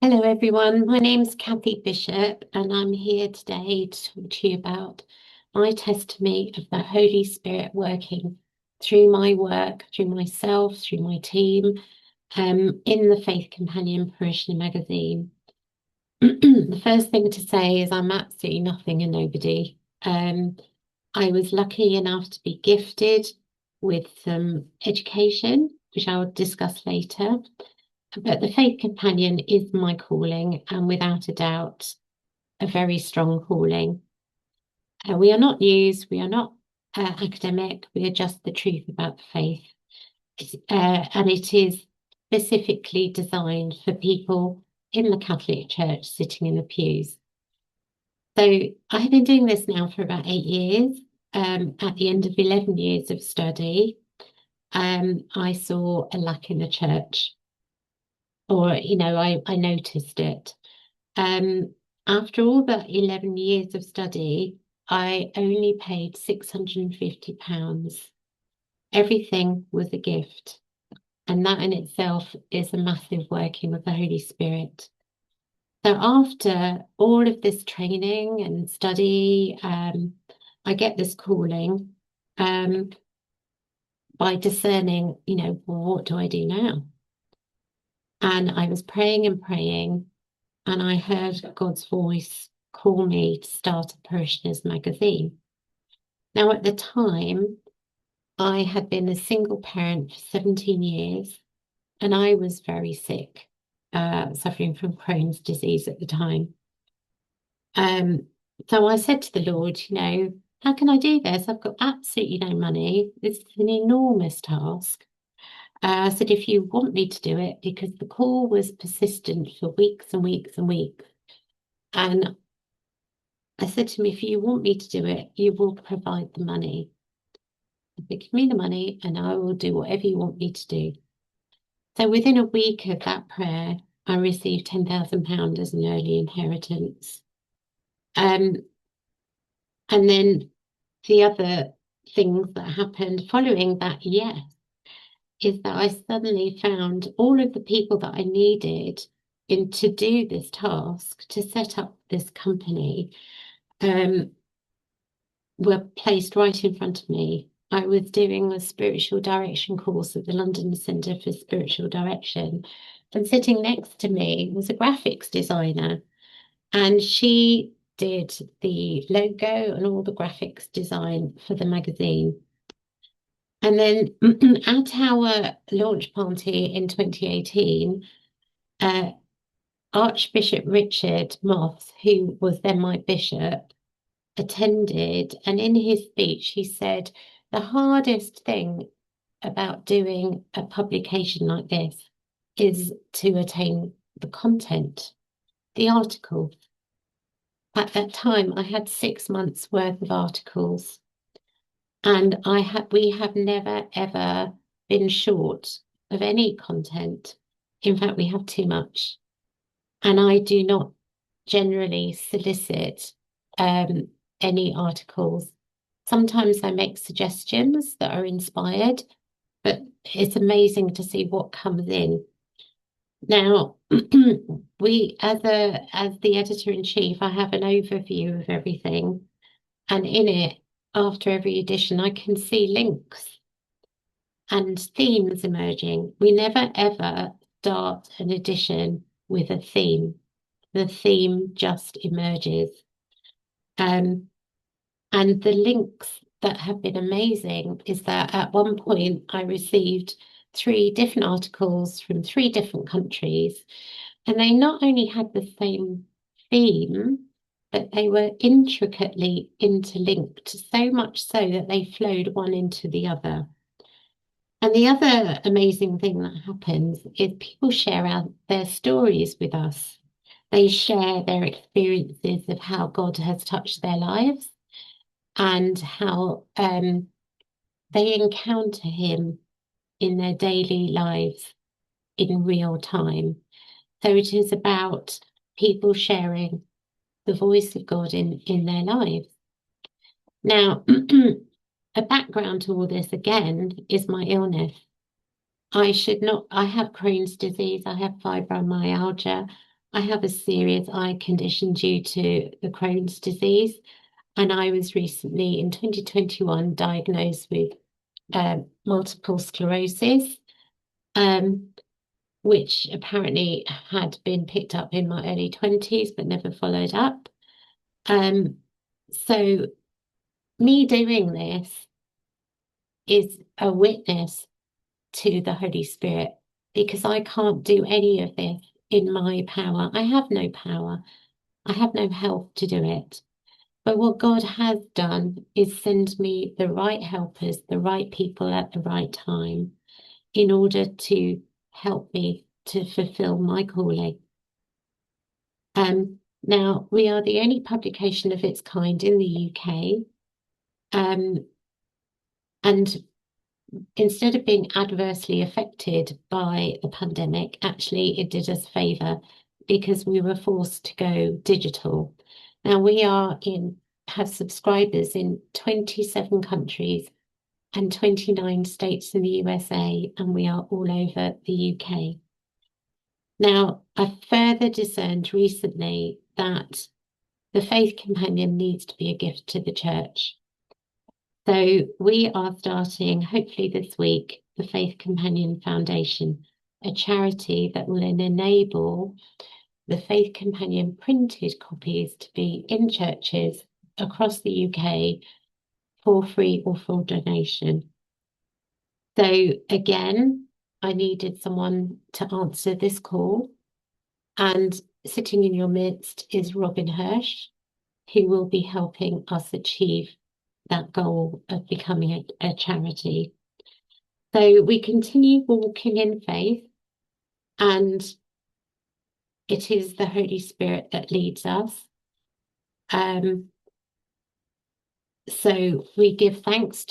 Hello, everyone. My name's Kathy Bishop, and I'm here today to talk to you about my testimony of the Holy Spirit working through my work, through myself, through my team, in the Faith Companion Parishioner magazine. The first thing to say is I'm absolutely nothing and nobody. I was lucky enough to be gifted with some education, which I'll discuss later. But the Faith Companion is my calling, and without a doubt, a very strong calling. We are not news, we are not academic, we are just the truth about the faith. And it is specifically designed for people in the Catholic Church sitting in the pews. So I have been doing this now for about 8 years. At the end of 11 years of study, I saw a lack in the church, or, I noticed it. Um, After all that 11 years of study, I only paid £650. Everything was a gift. And that in itself is a massive working of the Holy Spirit. So after all of this training and study, I get this calling um, by discerning, well, what do I do now? And I was praying and praying, and I heard God's voice call me to start a parishioners magazine. Now, at the time, I had been a single parent for 17 years, and I was very sick, suffering from Crohn's disease at the time. Um, so I said to the Lord, how can I do this? I've got absolutely no money. It's an enormous task. I said, if you want me to do it, because the call was persistent for weeks and weeks and weeks. And I said to him, if you want me to do it, you will provide the money. Give me the money and I will do whatever you want me to do. So within a week of that prayer, I received £10,000 as an early inheritance. Um, and then the other things that happened following that, yes, is that I suddenly found all of the people that I needed to do this task, to set up this company, um, were placed right in front of me. I was doing a spiritual direction course at the London Centre for Spiritual Direction, and sitting next to me was a graphics designer, and she did the logo and all the graphics design for the magazine. And then at our launch party in 2018, uh, Archbishop Richard Moss, who was then my bishop, attended, and in his speech, he said, the hardest thing about doing a publication like this is to attain the content, the article. At that time, I had 6 months worth of articles, and we have never ever been short of any content. In fact, we have too much. And I do not generally solicit um, any articles. Sometimes I make suggestions that are inspired, but it's amazing to see what comes in. Now, we as the editor-in-chief, I have an overview of everything, and in it, after every edition, I can see links and themes emerging. We never ever start an edition with a theme. The theme just emerges. Um, and the links that have been amazing is that at one point I received 3 different articles from 3 different countries, and they not only had the same theme, but they were intricately interlinked, so much so that they flowed one into the other. And the other amazing thing that happens is people share out their stories with us. They share their experiences of how God has touched their lives and how they encounter Him in their daily lives in real time. So it is about people sharing the voice of God in their lives. Now, a background to all this again is my illness. I have Crohn's disease, I have fibromyalgia, I have a serious eye condition due to the Crohn's disease, and I was recently in 2021 diagnosed with multiple sclerosis, um, which apparently had been picked up in my early 20s but never followed up. Um, so me doing this is a witness to the Holy Spirit because I can't do any of this in my power. I have no power. I have no health to do it. But what God has done is send me the right helpers, the right people at the right time in order to help me to fulfill my calling. Now, we are the only publication of its kind in the UK. And instead of being adversely affected by the pandemic, actually it did us favour because we were forced to go digital. Now we have subscribers in 27 countries and 29 states in the USA, and we are all over the UK. Now, I further discerned recently that the Faith Companion needs to be a gift to the church. So we are starting, hopefully this week, the Faith Companion Foundation, a charity that will enable the Faith Companion printed copies to be in churches across the UK for free or for donation. So again, I needed someone to answer this call, and sitting in your midst is Robin Hirsch, who will be helping us achieve that goal of becoming a charity. So we continue walking in faith, and it is the Holy Spirit that leads us. So we give thanks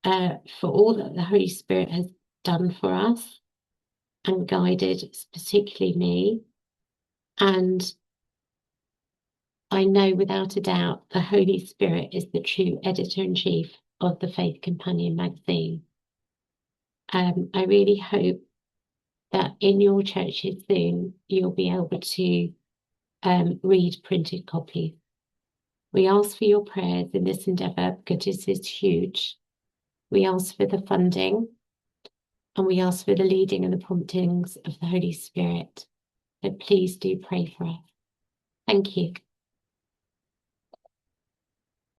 for all that the Holy Spirit has done for us and guided, particularly me. And I know without a doubt the Holy Spirit is the true editor-in-chief of the Faith Companion magazine. I really hope that in your churches soon you'll be able to read printed copies. We ask for your prayers in this endeavour because this is huge. We ask for the funding, and we ask for the leading and the promptings of the Holy Spirit. So please do pray for us. Thank you.